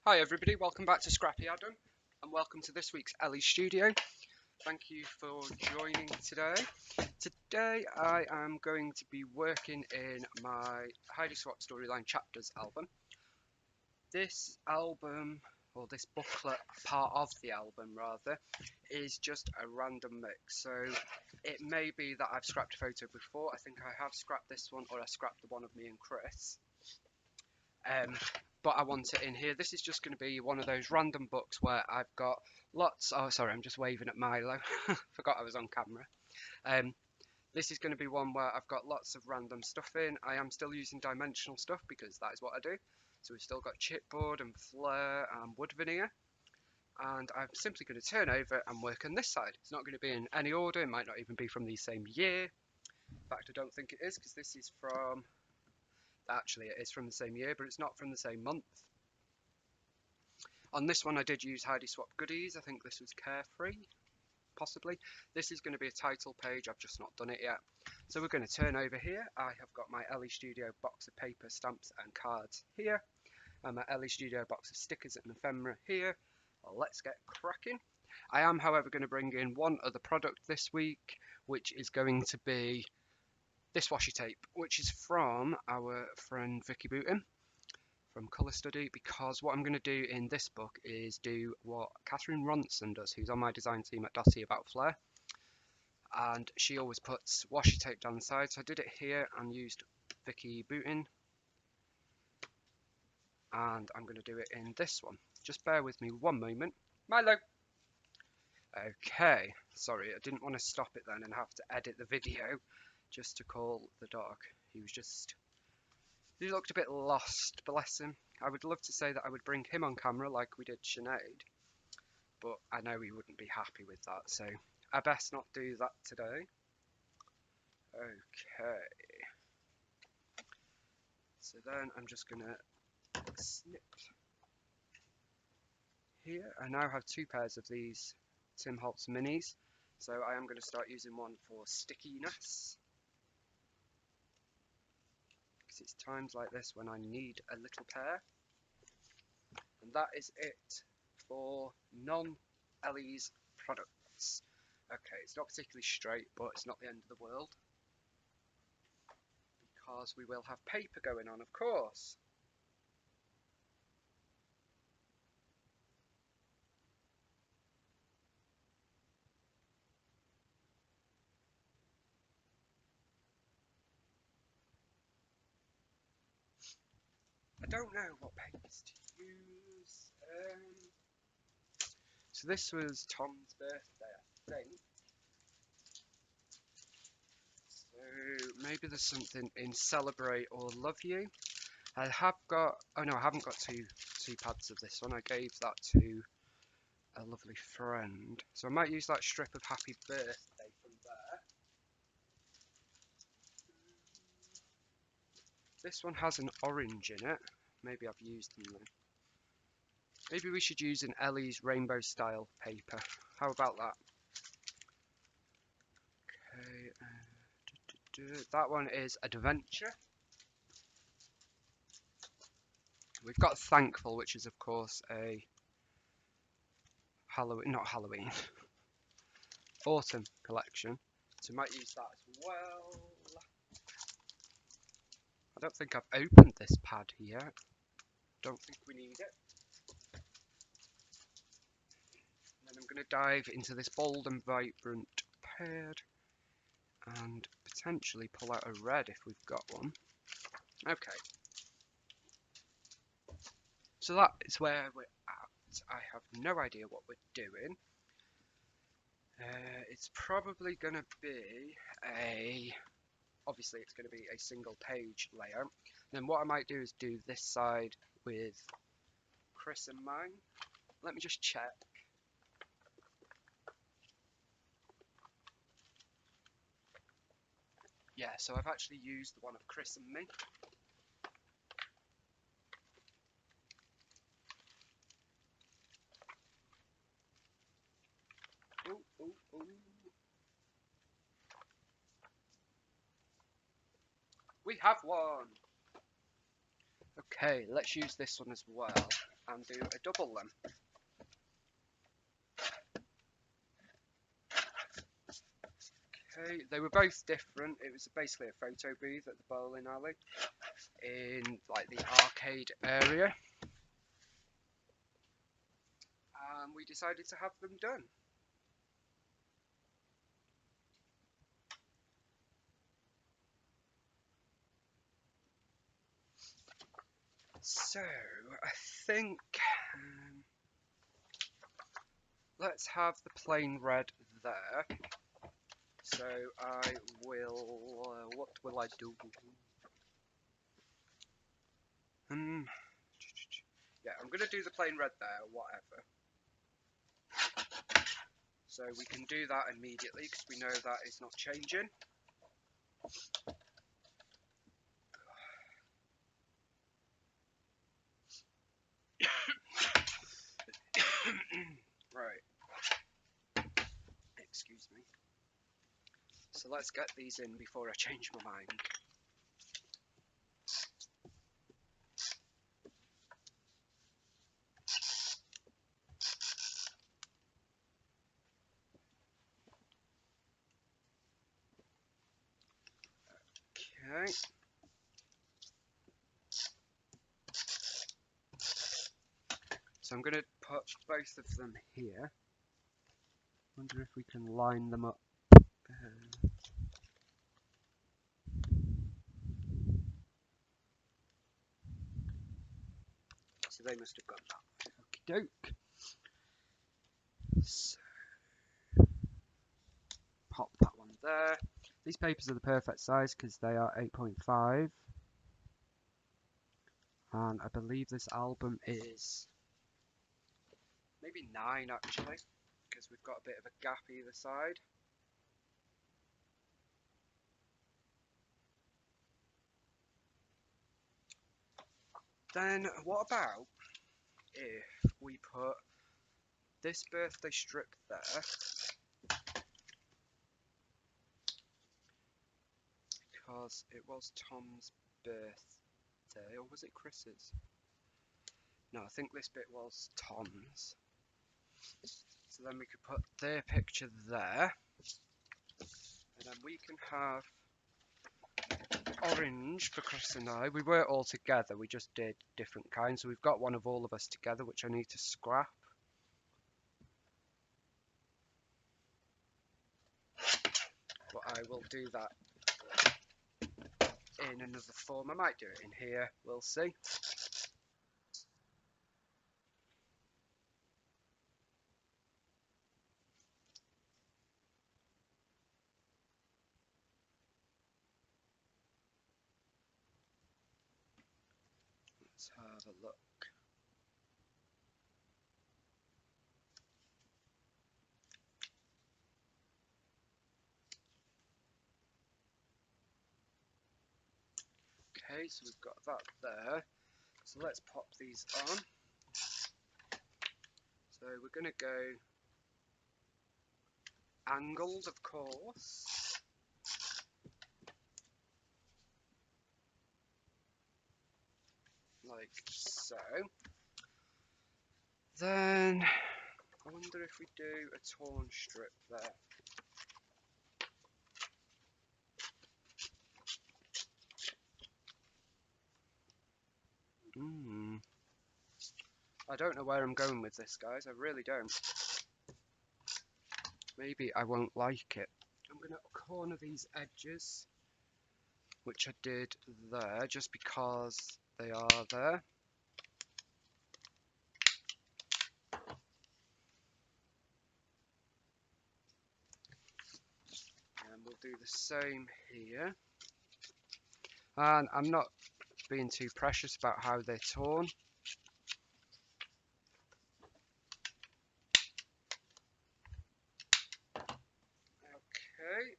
Hi everybody, welcome back to Scrappy Adam and welcome to this week's Elle Studio. Thank you for joining today. Today I am going to be working in my Heidi Swapp Storyline Chapters album. This album, or this booklet, part of the album rather, is just a random mix. So it may be that I've scrapped a photo before. I think I have scrapped this one, or I scrapped the one of me and Chris. But I want it in here. This is just going to be one of those random books where I've got lots. Oh, sorry, I'm just waving at Milo. Forgot I was on camera. This is going to be one where I've got lots of random stuff in. I am still using dimensional stuff because that is what I do. So we've still got chipboard and flare and wood veneer. And I'm simply going to turn over and work on this side. It's not going to be in any order. It might not even be from the same year. In fact, I don't think it is because this is from... Actually, it is from the same year, but it's not from the same month. On this one, I did use Heidi Swapp goodies. I think this was Carefree, possibly. This is going to be a title page. I've just not done it yet. So we're going to turn over here. I have got my Elle Studio box of paper, stamps and cards here. And my Elle Studio box of stickers and ephemera here. Well, let's get cracking. I am, however, going to bring in one other product this week, which is going to be this washi tape, which is from our friend Vicky Booten from Colour Study, because what I'm going to do in this book is do what Catherine Ronson does, who's on my design team at Dotty About Flair, and she always puts washi tape down the side. So I did it here and used Vicky Booten, and I'm going to do it in this one. Just bear with me one moment. Milo! Okay, sorry, I didn't want to stop it then and have to edit the video just to call the dog. He looked a bit lost, bless him. I would love to say that I would bring him on camera like we did Sinead, but I know he wouldn't be happy with that, so I best not do that today. Okay. So then I'm just going to snip here. I now have two pairs of these Tim Holtz minis, so I am going to start using one for stickiness. Because it's times like this when I need a little pair. And that is it for non-Elle's products. Okay, it's not particularly straight, but it's not the end of the world. Because we will have paper going on, of course. I don't know what papers to use. So this was Tom's birthday, I think. So maybe there's something in Celebrate or Love You. I have got, oh no, I haven't got two pads of this one. I gave that to a lovely friend. So I might use that strip of Happy Birthday from there. This one has an orange in it. Maybe I've used them then. Maybe we should use an Elle's rainbow style paper. How about that? Okay, that one is Adventure. We've got Thankful, which is of course a Halloween, not Halloween, autumn collection. So we might use that as well. I don't think I've opened this pad yet. Don't think we need it. And then I'm going to dive into this bold and vibrant pad and potentially pull out a red if we've got one. Okay. So that is where we're at. I have no idea what we're doing. It's probably going to be obviously it's going to be a single page layout. Then what I might do is do this side with Chris in mind. Let me just check. Yeah, so I've actually used the one of Chris and me. Ooh, ooh, ooh. We have one! Okay, let's use this one as well. and do a double then. Okay, they were both different. It was basically a photo booth at the bowling alley in like the arcade area. And we decided to have them done. So, I think let's have the plain red there. So I will, what will I do? Yeah, I'm going to do the plain red there, whatever. So we can do that immediately because we know that is not changing. Right. Excuse me. So let's get these in before I change my mind. Okay. So I'm going to put both of them here. Wonder if we can line them up. So they must have gone that way. Okie doke. So pop that one there. These papers are the perfect size because they are 8.5. And I believe this album is maybe 9 actually, because we've got a bit of a gap either side. Then what about if we put this birthday strip there, because it was Tom's birthday, or was it Chris's? No, I think this bit was Tom's. So then we could put their picture there, and then we can have orange for Chris and I. We weren't all together, we just did different kinds. So we've got one of all of us together, which I need to scrap. But I will do that in another form. I might do it in here, we'll see. Let's have a look. Okay, so we've got that there. So let's pop these on. So we're going to go angled, of course. Like so. Then I wonder if we do a torn strip there. I don't know where I'm going with this, guys. I really don't. Maybe I won't like it. I'm going to corner these edges, which I did there, just because they are there. And we'll do the same here. And I'm not being too precious about how they're torn. Okay.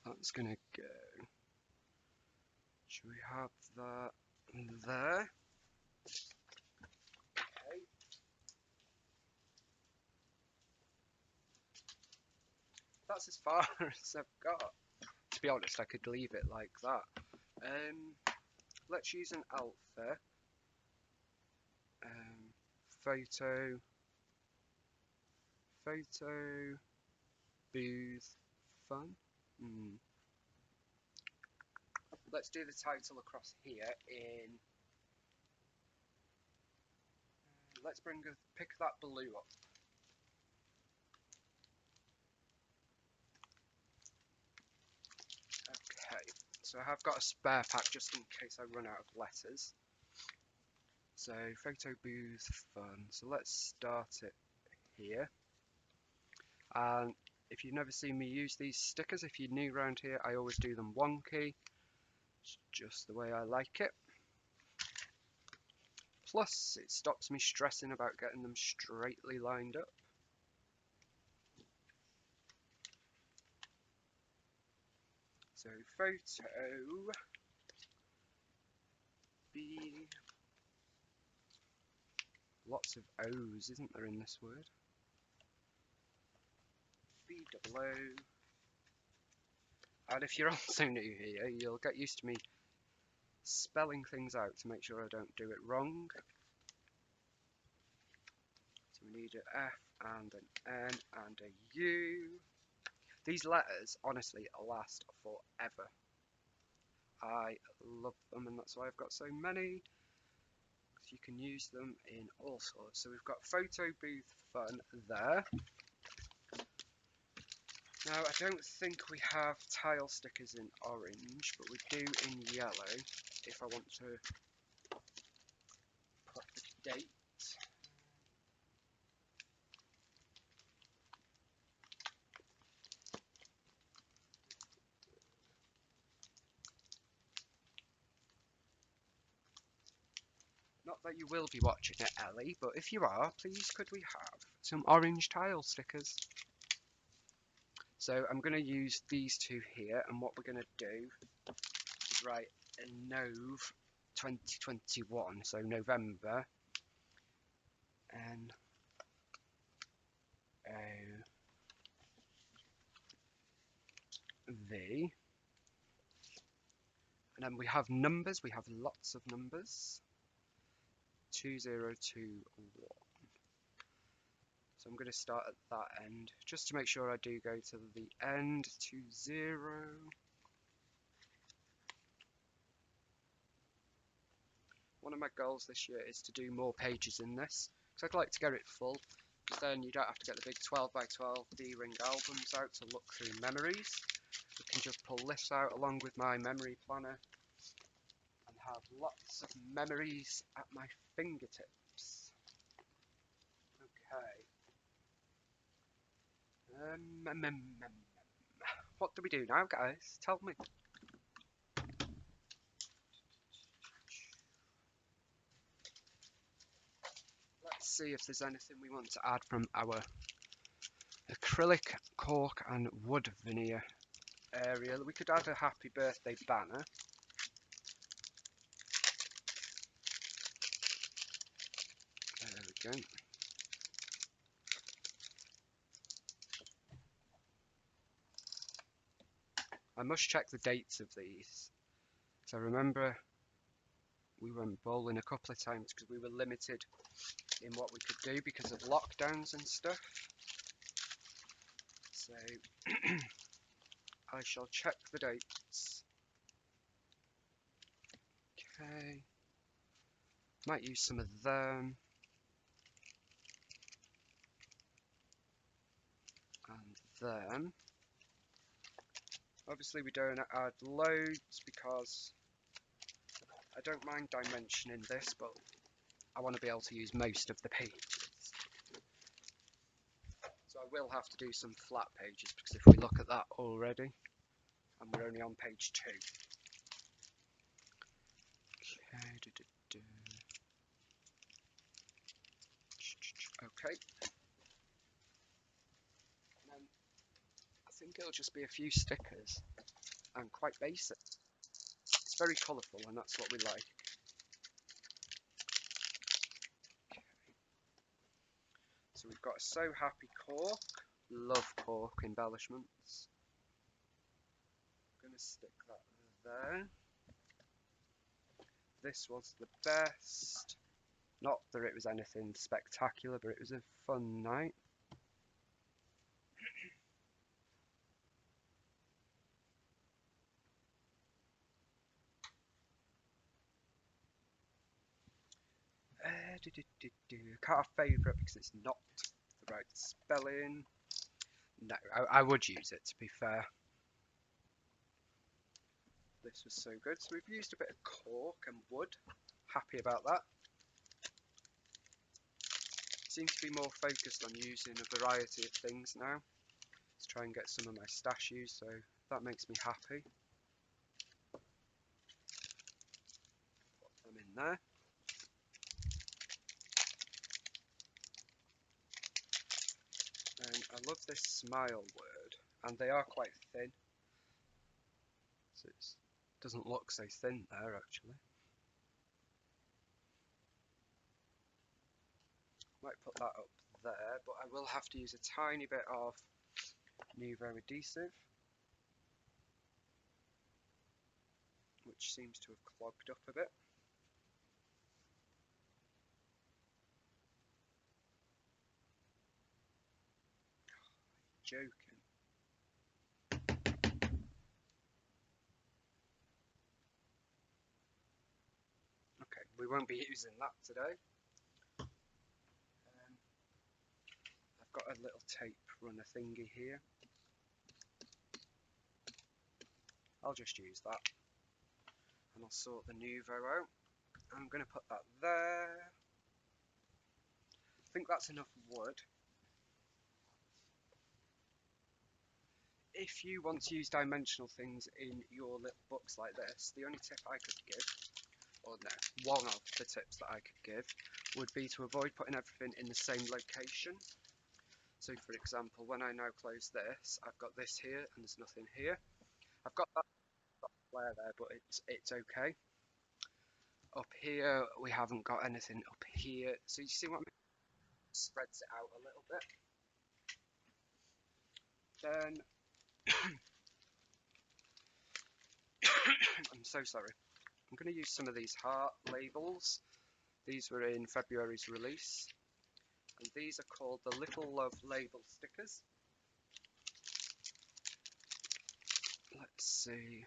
That's gonna go. Should we have that there? Okay. That's as far as I've got. To be honest, I could leave it like that. Let's use an alpha. Photo booth fun. Let's do the title across here in. Let's pick that blue up. Okay, so I have got a spare pack just in case I run out of letters. So photo booth fun. So let's start it here. And if you've never seen me use these stickers, if you're new around here, I always do them wonky. It's just the way I like it. Plus, it stops me stressing about getting them straightly lined up. So photo B. Lots of O's, isn't there, in this word? B-double-O. And if you're also new here, you'll get used to me spelling things out to make sure I don't do it wrong. So we need an F and an N and a U. These letters, honestly, last forever. I love them, and that's why I've got so many. You can use them in all sorts. So we've got photo booth fun there. Now I don't think we have tile stickers in orange, but we do in yellow if I want to put the date. Not that you will be watching it, Ellie, but if you are, please could we have some orange tile stickers? So I'm going to use these two here, and what we're going to do is write Nov 2021, so November, N O V, and then we have numbers, we have lots of numbers, 2021. So I'm going to start at that end, just to make sure I do go to the end, 20. One of my goals this year is to do more pages in this, because I'd like to get it full, because then you don't have to get the big 12 by 12 D-ring albums out to look through memories. You can just pull this out along with my memory planner and have lots of memories at my fingertips. Okay. What do we do now, guys? Tell me. Let's see if there's anything we want to add from our acrylic, cork and wood veneer area. We could add a happy birthday banner. There we go. I must check the dates of these. So I remember we went bowling a couple of times because we were limited in what we could do because of lockdowns and stuff. So I shall check the dates. Okay. Might use some of them. And then, obviously we don't add loads because I don't mind dimensioning this, but I want to be able to use most of the pages. So I will have to do some flat pages because if we look at that already, and we're only on page 2. Okay. Okay. think it'll just be a few stickers and quite basic. It's very colourful and that's what we like. So we've got a So Happy cork. Love cork embellishments. I'm going to stick that there. This was the best. Not that it was anything spectacular, but it was a fun night. Can't have favourite because it's not the right spelling. No, I would use it, to be fair. This was so good. So we've used a bit of cork and wood. Happy about that. Seem to be more focused on using a variety of things now. Let's try and get some of my stash used, so that makes me happy. Put them in there. And I love this smile word, and they are quite thin. So it doesn't look so thin there actually. Might put that up there, but I will have to use a tiny bit of Nuvo adhesive, which seems to have clogged up a bit. Joking. Okay, we won't be using that today. I've got a little tape runner thingy here. I'll just use that. And I'll sort the Nuvo out. I'm going to put that there. I think that's enough wood. If you want to use dimensional things in your little books like this, the only tip I could give, or no, one of the tips that I could give, would be to avoid putting everything in the same location. So for example, when I now close this, I've got this here and there's nothing here. I've got that flare there, but it's okay. Up here, we haven't got anything up here. So you see what I mean? Spreads it out a little bit. Then, I'm so sorry. I'm going to use some of these heart labels. These were in February's release. And these are called the Little Love label stickers. Let's see.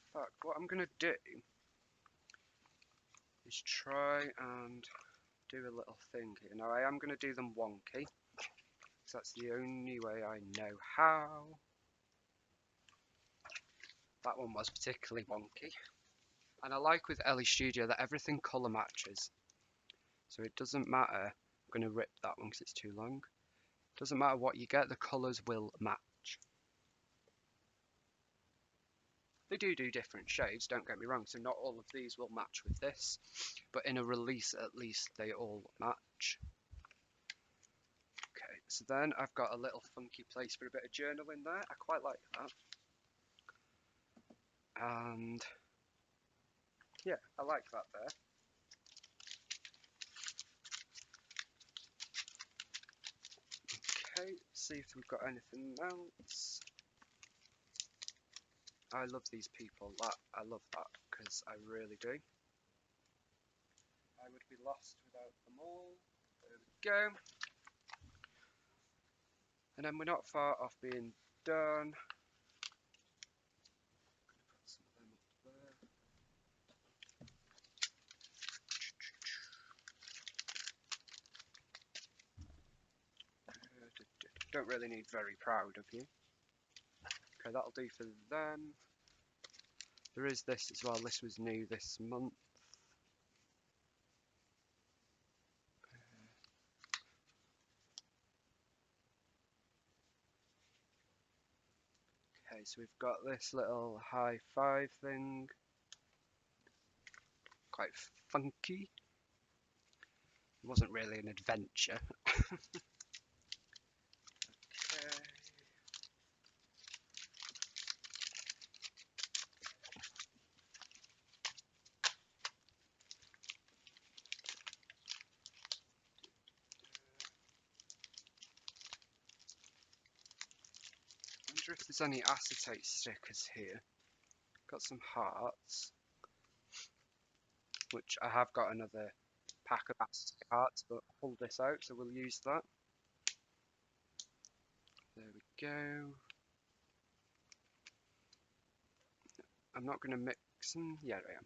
In fact, what I'm going to do is try and do a little thing here. Now I am going to do them wonky, because that's the only way I know how. That one was particularly wonky. And I like with Elle Studio that everything colour matches. So it doesn't matter. I'm going to rip that one because it's too long. Doesn't matter what you get, the colours will match. They do different shades, don't get me wrong, so not all of these will match with this, but in a release at least they all match. Okay, so then I've got a little funky place for a bit of journaling there. I quite like that. And yeah, I like that there. Okay, see if we've got anything else. I love these people. I love that because I really do. I would be lost without them all. There we go. And then we're not far off being done. Put some of them up there. Don't really need very proud of you. Okay, that'll do for them. There is this as well. This was new this month. Okay, so we've got this little high five thing. Quite funky. It wasn't really an adventure. Okay. I wonder if there's any acetate stickers here. Got some hearts, which I have got another pack of acetate hearts, but I pulled this out, so we'll use that. There we go. I'm not going to mix them. Yeah, I am.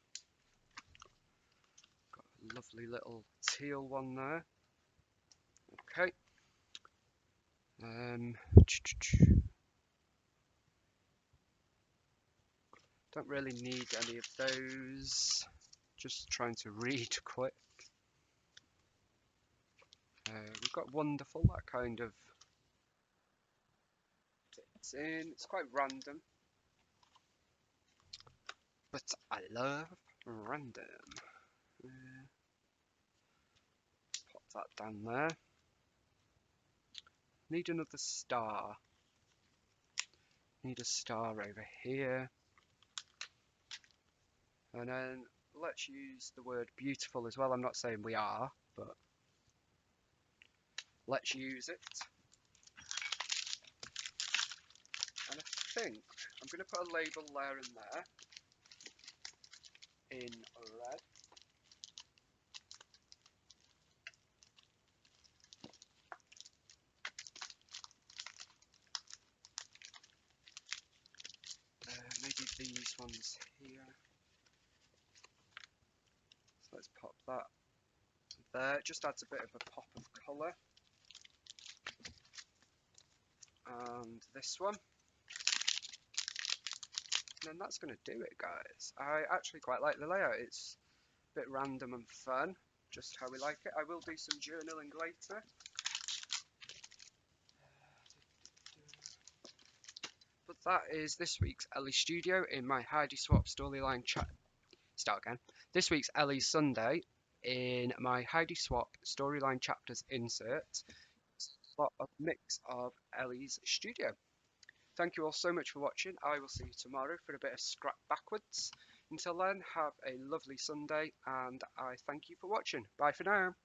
Got a lovely little teal one there. Okay. Don't really need any of those. Just trying to read quick. We've got wonderful. That kind of fits in. It's quite random, but I love random. Pop that down there. Need another star. Need a star over here. And then let's use the word beautiful as well. I'm not saying we are, but let's use it. And I think I'm going to put a label there and there in red. Maybe these ones here. So let's pop that there. It just adds a bit of a pop of colour. And this one. And then that's going to do it, guys. I actually quite like the layout. It's a bit random and fun, just how we like it. I will do some journaling later. But that is this week's Ellie Studio in my Heidi Swapp storyline chat. Start again. This week's Ellie Sunday in my Heidi Swapp storyline chapters insert. A mix of Ellie's studio. Thank you all so much for watching. I will see you tomorrow for a bit of scrap backwards. Until then, have a lovely Sunday and I thank you for watching. Bye for now.